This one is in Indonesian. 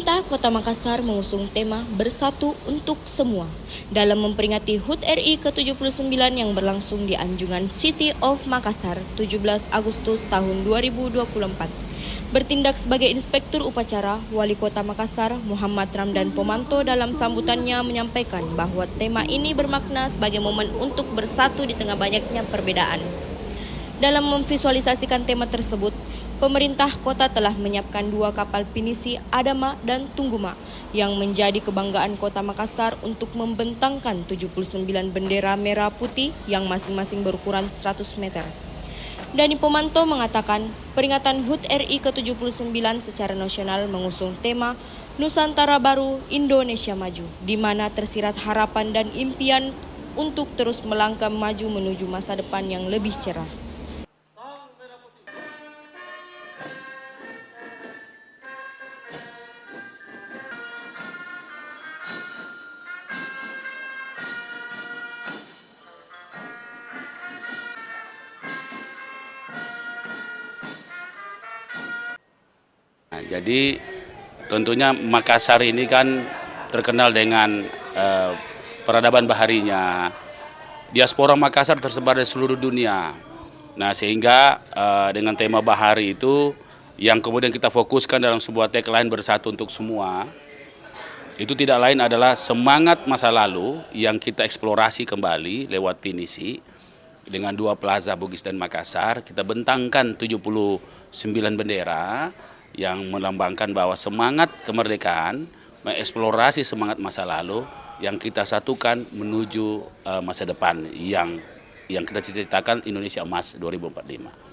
Pemerintah Kota Makassar mengusung tema Bersatu untuk Semua dalam memperingati HUT RI ke-79 yang berlangsung di Anjungan City of Makassar 17 Agustus tahun 2024. Bertindak sebagai inspektur upacara, Wali Kota Makassar Muhammad Ramdan Pomanto dalam sambutannya menyampaikan bahwa tema ini bermakna sebagai momen untuk bersatu di tengah banyaknya perbedaan. Dalam memvisualisasikan tema tersebut, pemerintah kota telah menyiapkan 2 kapal pinisi Adama dan Tungguma yang menjadi kebanggaan Kota Makassar untuk membentangkan 79 bendera merah putih yang masing-masing berukuran 100 meter. Dani Pomanto mengatakan, peringatan HUT RI ke-79 secara nasional mengusung tema Nusantara Baru Indonesia Maju, di mana tersirat harapan dan impian untuk terus melangkah maju menuju masa depan yang lebih cerah. Nah, jadi tentunya Makassar ini kan terkenal dengan peradaban baharinya. Diaspora Makassar tersebar di seluruh dunia. Nah, sehingga dengan tema bahari itu yang kemudian kita fokuskan dalam sebuah tagline Bersatu untuk Semua, itu tidak lain adalah semangat masa lalu yang kita eksplorasi kembali lewat pinisi dengan 2 plaza Bugis dan Makassar. Kita bentangkan 79 bendera yang melambangkan bahwa semangat kemerdekaan mengeksplorasi semangat masa lalu yang kita satukan menuju masa depan yang kita cita-citakan Indonesia Emas 2045.